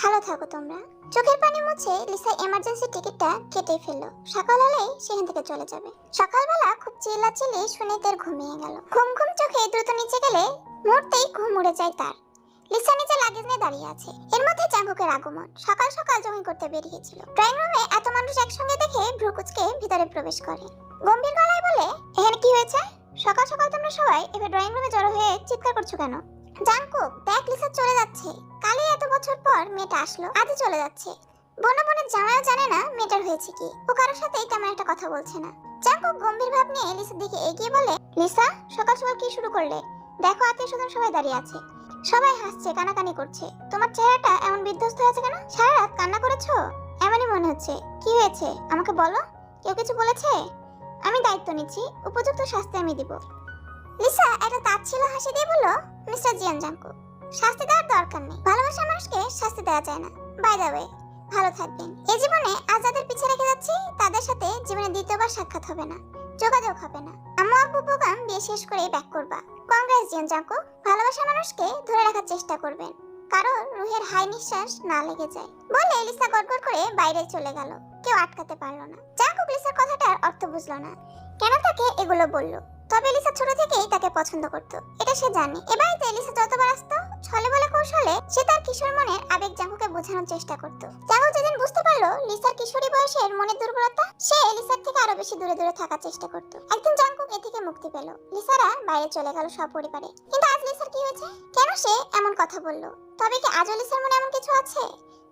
ভালো থাকো তোমরা। চোখের পানি মুছে লিসা এমার্জেন্সি টিকিটটা কেটে ফেললো। সকাল হলেই সেখান থেকে চলে যাবে। সকালবেলা খুব চিল্লাচিল্লি শুনে তার ঘুমিয়ে গেল। ঘুম ঘুম চোখে দ্রুত নিচে গেলে মুহূর্তেই ঘুম উড়ে যায় তার। লিসা নিচে লাগেজ নিয়ে দাঁড়িয়ে আছে। এর মধ্যে জাঙ্কুকের আগমন। সকাল সকাল জগিং করতে বেরিয়েছিল। ড্রয়িং রুমে এত মানুষ একসঙ্গে দেখে ভ্রুকুচকে ভিতরে প্রবেশ করে। গম্ভীর গলায় বলে, এখানে কি হয়েছে? সকাল সকাল তোমরা সবাই এবার ড্রয়িং রুমে জড়ো হয়ে চিৎকার করছো কেন? জাঙ্কুক, দেখ লিসা চলে যাচ্ছে। কালই এত বছর পর মেয়েটা আসলো, আজই চলে যাচ্ছে। বোনের জামাইও জানে না মেয়েটার হয়েছে কি। ও কারোর সাথেই তেমন একটা কথা বলছে না। জাঙ্কুক গম্ভীর ভাব নিয়ে লিসার দিকে এগিয়ে বলে, লিসা সকাল সকাল কি শুরু করলে? দেখো আত্মীয় স্বজন সবাই দাঁড়িয়ে আছে, সবাই হাসছে, কানাকানি করছে। তোমার চেহারাটা এমন বিধ্বস্ত হয়েছে কেন? সারা রাত কান্না করেছো? এমনই মনে হচ্ছে। কি হয়েছে আমাকে বলো। কেউ কিছু বলেছে? আমি দায়িত্ব নিচ্ছি, উপযুক্ত শাস্তি আমি দিব। লিসা একটা তাচ্ছিল্য হাসি দিয়ে বলল, মিস্টার জিয়ান জাঙ্কুক, শাস্তি দেওয়ার দরকার নেই। ভালোবাসার মানুষকে শাস্তি দেওয়া যায় না। বাই দ্য ওয়ে, ভালো থাকবেন। এই জীবনে আজ যাদের পিছে রেখে যাচ্ছি তাদের সাথে জীবনে দ্বিতীয়বার সাক্ষাৎ হবে না, যোগাযোগ হবে না। আম্মু আব্বু প্রোগ্রাম বিয়ে শেষ করেই ব্যাক করবা। কংগ্রেস জিয়ান জাঙ্কুক। ভালোবাসার মানুষকে ধরে রাখার চেষ্টা করবেন, কারণ রুহের হাই নিঃশ্বাস না লেগে যায়। বলে লিসা গড়গড় করে বাইরে চলে গেল। কেউ আটকাতে পারলো না। জাঙ্কুক লিসার কথাটার অর্থ বুঝলো না, কেন তাকে এগুলো বললো। তবে লিসা ছোট থেকেই তাকে পছন্দ করত, এটা সে জানে। এ বাড়িতে লিসা যতবার আসতো ছলে বলে কৌশলে সে তার কিশোর মনের আবেগ জাঙ্কুকে বোঝানোর চেষ্টা করত। জাঙ্কুক যেদিন বুঝতে পারলো লিসার কিশোরী বয়সের মনের দুর্বলতা, সে লিসার থেকে আরো বেশি দূরে দূরে থাকার চেষ্টা করত। একদিন জাঙ্কুক এ থেকে মুক্তি পেল। লিসারা বাইরে চলে গেল সপরিবারে। কিন্তু আজ লিসার কি হয়েছে? কেন সে এমন কথা বলল? তবে কি আজও লিসার মনে এমন কিছু আছে?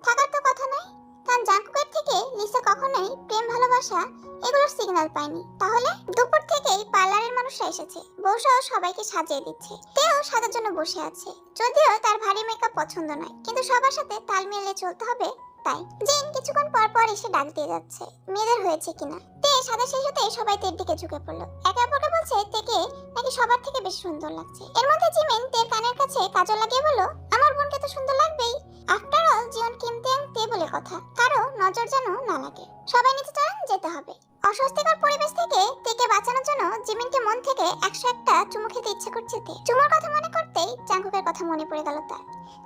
থাকার তো কথা নয়, কারণ জাঙ্কুকের থেকে লিসা কখনোই প্রেম ভালোবাসা এগুলোর সিগন্যাল পায়নি। তাহলে দুপুর থেকেই পার্লারের মানুষরা এসেছে, বউসহ সবাইকে সাজিয়ে দিচ্ছে। তেও সাজার জন্য বসে আছে। যদিও তার ভারী মেকআপ পছন্দ নয়, কিন্তু সবার সাথে তাল মিলিয়ে চলতে হবে তাই। জিন কিছুক্ষণ পর পর এসে ডাক দিয়ে যাচ্ছে, মেয়েদের হয়েছে কিনা। তে সাদা শেষ হতে সবাই তের দিকে ঝুঁকে পড়লো। একে অপরকে বলছে তেকে নাকি সবার থেকে বেশি সুন্দর লাগছে। এর মধ্যে জিমিন তের কানের কাছে কাজল লাগিয়ে বলল, আমার বোনকে তো সুন্দর লাগবেই। আফটার অল জিয়ন কিমতেং তে বলে কথা, কারো নজর যেন না লাগে। সবাই নিচে চলেন, যেতে হবে। অস্বস্তিকর পরিবেশ থেকে তেকে বাঁচানোর জন্য জিমিনকে মন থেকে 101টা চুমু খেতে ইচ্ছে করছে তে। চুমুর কথা মনে করতেই জাঙ্কুকের কথা মনে পড়ে গেল তার।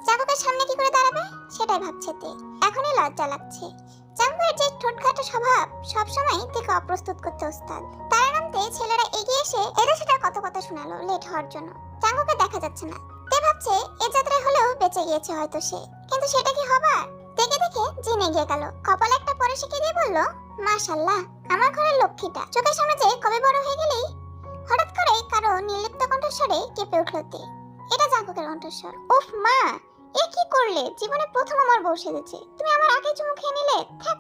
জাঙ্কুকের সামনে কি করে দাঁড়াবে সেটাই ভাবছে তে। এখনই লজ্জা লাগছে। জাঙ্কুকের যে ঠোঁটকাটা স্বভাব সবসময় তেকে অপ্রস্তুত করতে ওস্তাদ। তার নামতে ছেলেরা এগিয়ে এসে এটা সেটা কত কথা শোনালো লেট হওয়ার জন্য। জাঙ্কুকে দেখা যাচ্ছে না। তে ভাবছে এ যাত্রায় হলেও বেঁচে গিয়েছে হয়তো সে, কিন্তু সেটা কি হবার? তেকে দেখে জিন এগিয়ে গেল। কপালে একটা পরে শিখিয়ে দিয়ে বলল, মাশাআল্লাহ, আমার ঘরের লক্ষ্মীটা। চোখের সামনে যে কবে বড় হয়ে গেলেই। হঠাৎ করে কারো নির্লিপ্ত কণ্ঠস্বরে কেঁপে উঠল তে। এটা জাঙ্কুকের কণ্ঠস্বর। উফ মা, এ কি করলে? জীবনে প্রথম আমার বউ সেজেছে, তুমি আমার আগে চুমু খেয়ে নিলে। থাক।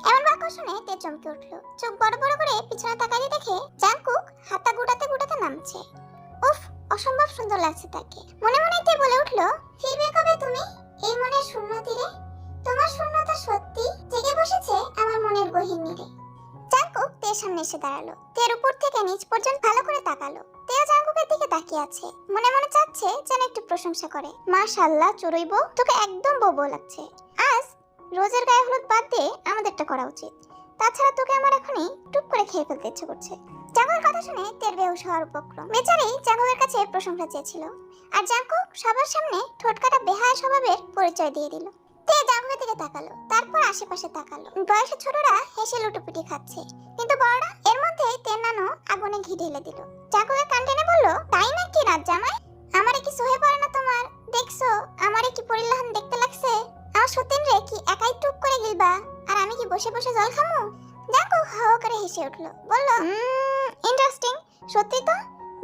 এমন বাক্য শুনে তে চমকে উঠল। চোখ বড় বড় করে পিছনে তাকাতে দেখে জাঙ্কুক হাতটা গুটাতে গুটাতে নামছে। উফ, অসম্ভব সুন্দর লাগছে তাকে। মনে মনে তে বলে উঠল, ফিরবে কবে তুমি এই মনের শূন্য তীরে? তোমার শূন্যতা সত্যি জেগে বসেছে আমার মনের গহীন নীড়ে। জাঙ্কুক তের সামনে এসে দাঁড়ালো। তের উপর থেকে নিচ পর্যন্ত ভালো করে তাকালো। তেও জাঙ্কুকের দিকে তাকিয়ে আছে। মনে মনে চাচ্ছে যেন একটু প্রশংসা করে। মাশাআল্লাহ, চড়ুই বউ, তোকে একদম বউ লাগছে। আজ রোজের গায়ে হলুদ বাদ দিয়ে আমাদেরটা করা উচিত। তাছাড়া তোকে আমার এখনই টুপ করে খেয়ে ফেলতে ইচ্ছে করছে। জাঙ্কুকের কথা শুনে তের বেহুশ হওয়ার উপক্রম। বেচারি জাঙ্কুকের কাছে প্রশংসা চেয়েছিল, আর জাঙ্কুক সবার সামনে ঠোঁটকাটা বেহায়া স্বভাবের পরিচয় দিয়ে দিল। তে জাঙ্কুকের দিকে তাকালো, তারপর আশেপাশে তাকালো। বয়সে ছোটরা হেসে লুটোপুটি খাচ্ছে, কিন্তু বড়রা। এর মধ্যে তের নানু আগুনে ঘি ঢেলে দিল। জাঙ্কুকের কান টেনে বলল, তাই নাকি রাত জামাই? আমারে কি সহে পড়ে না তোমার? দেখছো আমারে কি পরিলাহান দেখতে লাগছে? আমার সতীন রে কি একাই টুপ করে গিলবা, আর আমি কি বসে বসে জল খামু? জাঙ্কুক হাও করে হেসে উঠল, বলল, ইন্টারেস্টিং। সত্যি তো,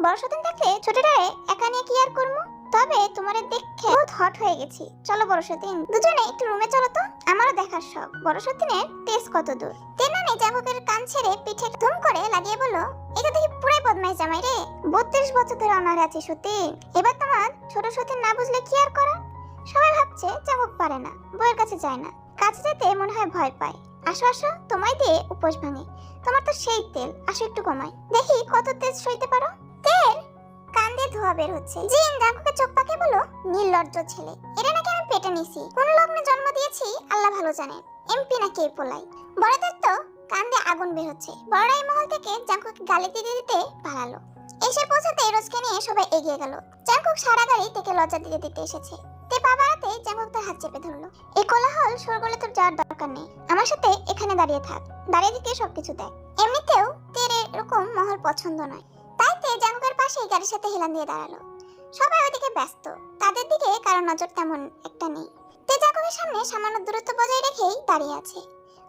বড় সতীন থাকলে ছোটটারে একা নিয়ে কি আর করবো? তবে তোমারে দেখে বহুত হট হয়ে গেছি। চলো বড় সতীন, দুজনে একটু রুমে চলো তো, আমারও দেখার শখ বড় সতীনের টেস্ট কত দূর। তেনানি জাঙ্কুকের কান ছেড়ে পিঠে ধুম করে লাগিয়ে বলল, এটা দেখি পুরাই বদমাইশ জামাই রে। 32 বছর ধরে অনারে আছে সতীন, এবার তোমার ছোট সতীন না বুঝলে কি আর করা। সবাই ভাবছে জাঙ্কুক পারে না, বউয়ের কাছে যায় না, কাছে যেতে মনে হয় ভয় পায়। আসো আসো, তোমায় দিয়ে উপোস ভাঙে। তোমার তো সেই তেল, আসো একটু কমাই, দেখি কত তেজ সইতে পারো। তেল কান দিয়ে ধোয়া বের হচ্ছে। জিন জাঙ্কুকে চোখ পাকিয়ে বলল, নির্লজ্জ ছেলে, এটা নাকি আমি পেটে নিছি। কোন লগ্নে জন্ম দিয়েছি আল্লাহ ভালো জানেন। এমপি নাকি এই পোলাই। বড়দের তো কান দিয়ে আগুন বের হচ্ছে। বড়রাই মহল থেকে জাঙ্কুকে গালি দিতে দিতে পালালো। এসে পৌঁছাতে রোজকে নিয়ে সবাই এগিয়ে গেল। জাঙ্কুক সারা গাড়ি থেকে লজ্জা দিতে দিতে এসেছে। তে পা বাড়াতে জাঙ্কুক তার হাত চেপে ধরলো। এই কোলাহল শোরগোলে তোর যাওয়ার দরকার নেই, আমার সাথে এখানে দাঁড়িয়ে থাক। দাঁড়িয়ে থেকে সবকিছু দেখ। এমনিতেও তের এরকম মহল পছন্দ নয়। তাই তে জাঙ্কুকের পাশেই গাড়ির সাথে হেলান দিয়ে দাঁড়ালো। সবাই ওদিকে ব্যস্ত, তাদের দিকে কারো নজর তেমন একটা নেই। তে জাঙ্কুকের সামনে সামান্য দূরত্ব বজায় রেখেই দাঁড়িয়ে আছে।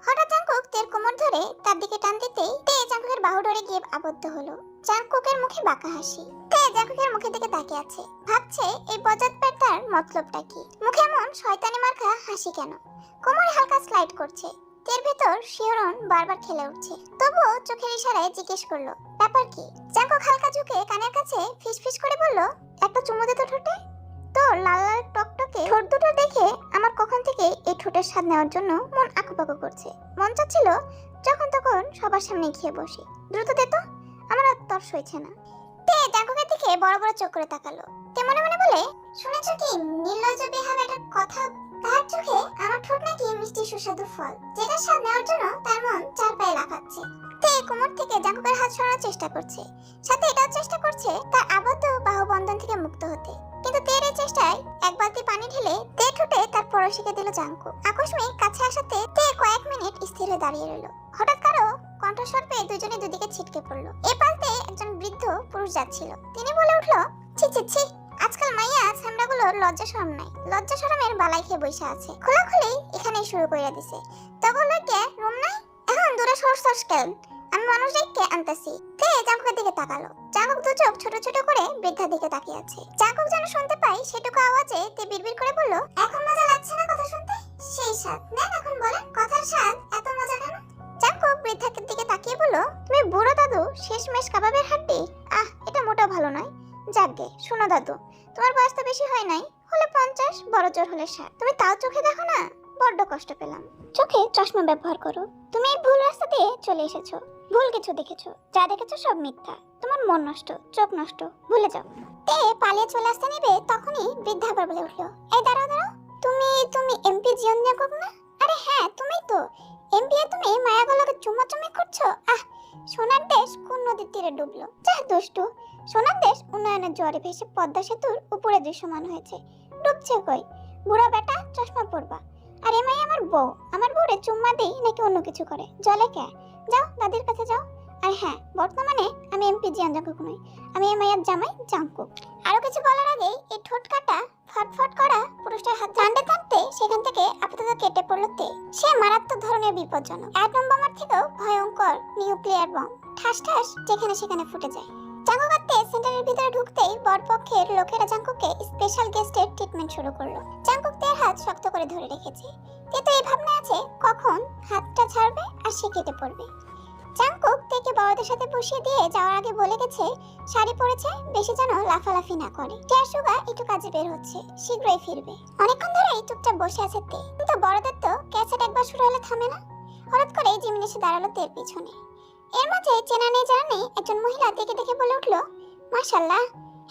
হঠাৎ জাঙ্কুক তের কোমর ধরে তার দিকে টান দিতেই তে জাঙ্কুকের বাহু ধরে গিয়ে আবদ্ধ হলো। জাঙ্কুকের মুখে বাঁকা হাসি। তে জাঙ্কুকের মুখের দিকে তাকিয়ে আছে, ভাবছে এই বজাত পেটার মতলবটা কি, মুখে এমন শয়তানি মার্কা হাসি কেন। কোমরে হালকা স্লাইড করছে, তের ভেতর শিহরণ বারবার খেলে উঠছে। তবুও চোখের ইশারায় জিজ্ঞেস করলো, ব্যাপার কি? জাঙ্কুক হালকা ঝুঁকে কানের কাছে ফিসফিস করে বলল, একটা চুমু দে তো ঠোঁটে। তোর লাল লাল টকটকে ঠোঁট দুটো দেখে আমার কখন থেকে এই ঠোঁটের স্বাদ নেওয়ার জন্য মন আকুপাকু করছে। মন চাচ্ছিল যখন তখন সবার সামনে খেয়ে বসি। দ্রুত দে তো, আমার আর তর্স হয়েছে না। তে জাঙ্কুকের দিকে বড় বড় চোখ করে তাকালো। তে মনে মনে বলে, শুনেছ কি নির্লজ্জ বেহাবে একটা কথা, তার চোখে আমার ঠোঁট নাকি মিষ্টি সুস্বাদু ফল, যেটা স্বাদ নেওয়ার জন্য তার মন চার পায়ে লাফাচ্ছে। তে কোমর থেকে জাঙ্কুকের হাত সরানোর চেষ্টা করছে, সাথে এটাও চেষ্টা করছে তার আবদ্ধ বাহু বন্ধন থেকে মুক্ত হতে। কিন্তু তের এই চেষ্টায় এক বালতি পানি ঢেলে তে ঠোঁটে তার পরশিকে দিল জাঙ্কুক। আকস্মিক কাছে আসাতে তে কয়েক মিনিট স্থির হয়ে দাঁড়িয়ে রইল। হঠাৎ কারো কণ্ঠস্বর পেয়ে দুজনে দুদিকে ছিটকে পড়লো। এ পালতে একজন বৃদ্ধ পুরুষ যাচ্ছিল। তিনি বলে উঠলো, ছি ছি ছি, আজকাল মাইয়া ছামড়াগুলোর লজ্জা শরম নাই, লজ্জা শরমের বালাই খেয়ে বসে আছে, খোলাখুলি এখানেই শুরু করে দিছে। তখন কে রুম নাই, এখন দূরে সরসর কেন, আমি মানুষ দেখে আনতেছি। তে জাঙ্কুকের দিকে তাকালো। জাঙ্কুক দু চোখ ছোট ছোট করে বৃদ্ধার দিকে তাকিয়ে আছে। জাঙ্কুক যেন শুনতে পাই সেটুকু আওয়াজে তে বিড়বিড় করে বলল, এখন মজা লাগছে না কথা শুনতে? সেই স্বাদ নেন, এখন বলেন কথার স্বাদ এত মজা কেন? জাঙ্কুক বৃদ্ধার দিকে তাকিয়ে বলল, তুমি বুড়ো দাদু শেষমেশ কাবাবের হাড্ডি? এটা মোটেও ভালো নয়। যাকগে শোনো দাদু, তোমার বয়স তো বেশি হয় নাই, হলে 50, বড় জোর হলে 60। তুমি তাও চোখে দেখো না, বড্ড কষ্ট পেলাম। চোখে চশমা ব্যবহার করো। তুমি এই ভুল রাস্তা দিয়ে চলে এসেছো, ভুল কিছু দেখেছো, যা দেখেছো সব মিথ্যা। তোমার মন নষ্ট, চোখ নষ্ট, ভুলে যাও। তে পালিয়ে চলে আসতে নেবে তখনই বৃদ্ধা আবার বলে উঠলো, এই দাঁড়াও দাঁড়াও, তুমি তুমি এমপি জিয়ন জাঙ্কুক না? আরে হ্যাঁ তুমিই তো। এমপি এ তুমি মায়াগুলোকে চুমাচুমি করছো? সোনার দেশ কোন নদীর তীরে ডুবলো? যা দুষ্টু, সোনার দেশ উন্নয়নের জোয়ারে ভেসে পদ্মা সেতুর উপরে দৃশ্যমান হয়েছে, ডুবছে কই? বুড়া বেটা চশমা পরবা। আর এ মাই আমার বউ, আমার বউরে চুম্মা দেই নাকি অন্য কিছু করে? জলে কে? যাও দাদির কাছে যাও। আর হ্যাঁ, বর্তমানে আমি এমপি জিয়ান জাঙ্কুক নই, আমি এ মাইয়ার জামাই জাঙ্কুক। আরো কিছু বলার আগেই এই ঠোঁট কাটা ফটফট করা পুরুষটার হাত টানতে টানতে সেখান থেকে আপাতত কেটে পড়লো তে। সে মারাত্মক ধরনের বিপজ্জনক, অ্যাটম বোমার থেকেও ভয়ঙ্কর নিউক্লিয়ার বম, ঠাস ঠাস যেখানে সেখানে ফুটে যায়। জাঙ্কুক আর তে সেন্টারের ভিতরে ঢুকতেই বরপক্ষের লোকেরা জাঙ্কুককে স্পেশাল গেস্টের ট্রিটমেন্ট শুরু করলো। জাঙ্কুক তের হাত শক্ত করে ধরে রেখেছে। তে তো এই ভাবনা আছে কখন হাতটা ছাড়বে আর সে কেটে পড়বে। জাঙ্কুক তেকে বড়দের সাথে বসিয়ে দিয়ে যাওয়ার আগে বলে গেছে শাড়ি পরেছে, বেশি যেন লাফালাফি না করে। টিয়ার সুগা একটু কাজে বের হচ্ছে, শীঘ্রই ফিরবে। অনেকক্ষণ ধরেই চুপচাপ বসে আছে তে, কিন্তু বড়দের তো ক্যাসেট একবার শুরু হলে থামে না। হঠাৎ করে জিমিন এসে দাঁড়ালো তের পিছনে। এর মাঝে চেনা নেই জানা নেই একজন মহিলা তেকে দেখে বলে উঠলো, মাশাআল্লাহ,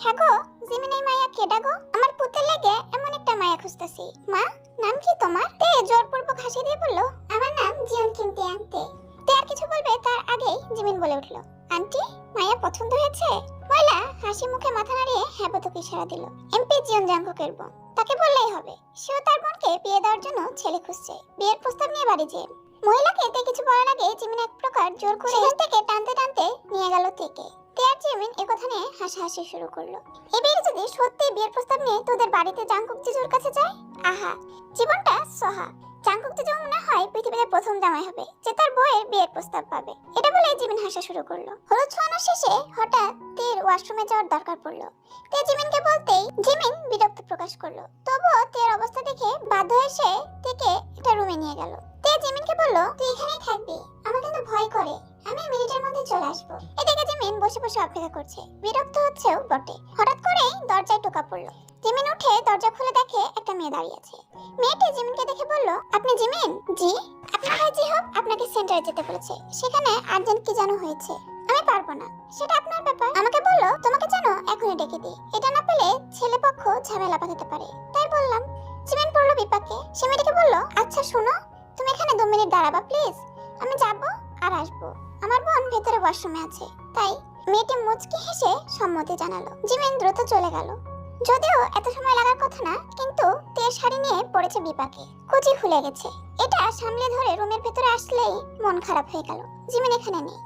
হ্যাঁ গো জিমিন এই মায়া কেডা গো? আমার পুতের লেগে এমন একটা মায়া খুঁজতেছি। মা নাম কি তোমার? তে জোরপূর্বক হাসি দিয়ে বলল, আমার নাম জিয়ন কিম তিয়াং তে। তে আর কিছু বলবে তার আগেই জিমিন বলে উঠলো, আন্টি মায়া পছন্দ হয়েছে? মহিলা হাসি মুখে মাথা নাড়িয়ে হ্যাঁ বোতকে ইশারা দিল। এমপি জিয়ন জাঙ্কুকের বোন, তাকে বললেই হবে। সেও তার বোনকে বিয়ে দেওয়ার জন্য ছেলে খুঁজছে, বিয়ের প্রস্তাব নিয়ে বাড়ি যেয়ে। মহিলাকে তে কিছু বলার আগে জিমিন এক প্রকার জোর করে সেখান থেকে টানতে টানতে নিয়ে গেল তেকে। তে আর জিমিন এই কথা নিয়ে হাসাহাসি শুরু করলো। এই বিয়ে যদি সত্যি বিয়ের প্রস্তাব নিয়ে তোদের বাড়িতে জাঙ্কুক জিজুর কাছে যায়, আহা জীবনটা সোহা। জাঙ্কুক জিজু মনে হয় পৃথিবীতে প্রথম জামাই হবে যে তার বউয়ের বিয়ের প্রস্তাব পাবে। এটা বলে জিমিন হাসা শুরু করলো। হলুদ ছোঁয়ানোর শেষে হঠাৎ তের ওয়াশরুমে যাওয়ার দরকার পড়লো। তে জিমিনকে বলতেই জিমিন বিরক্ত প্রকাশ করলো। তবুও তের অবস্থা দেখে বাধ্য হয়ে সে তেকে একটা রুমে নিয়ে গেল। তে জিমিনকে বলল, তুই এখানেই থাকবি, আমার কিন্তু ভয় করে, আমি মিনিটের মধ্যে চলে আসবো। এদিকে জিমিন বসে বসে অপেক্ষা করছে, বিরক্ত হচ্ছেও বটে। হঠাৎ করেই দরজায় টোকা পড়লো। জিমিন উঠে দরজা খুলে দেখে একটা মেয়ে দাঁড়িয়ে আছে। মেয়েটি জিমিনকে দেখে বলল, আপনি জিমিন? জি। আপনার ভাই জিহব আপনাকে সেন্টারে যেতে বলেছে, সেখানে আর্জেন্ট কি জানো হয়েছে। আমি পারবো না, সেটা আপনার ব্যাপার। আমাকে বললো তোমাকে যেন এখনই ডেকে দিই, এটা না পেলে ছেলে পক্ষ ঝামেলা বাঁধাতে পারে, তাই বললাম। জিমিন পড়লো বিপাকে। সে মেয়েটিকে বললো, আচ্ছা শোনো, তুমি এখানে 2 মিনিট দাঁড়াবা প্লিজ, আমি যাবো আর আসবো। আমার বোন ভেতরে ওয়াশরুমে আছে। তাই মেয়েটি মুচকি হেসে সম্মতি জানালো। জিমিন দ্রুত চলে গেল। যদিও এত সময় লাগার কথা না, কিন্তু তের শাড়ি নিয়ে পড়েছে বিপাকে, কুচি খুলে গেছে। এটা সামলে ধরে রুমের ভেতরে আসলেই মন খারাপ হয়ে গেল। জিমিন এখানে নেই।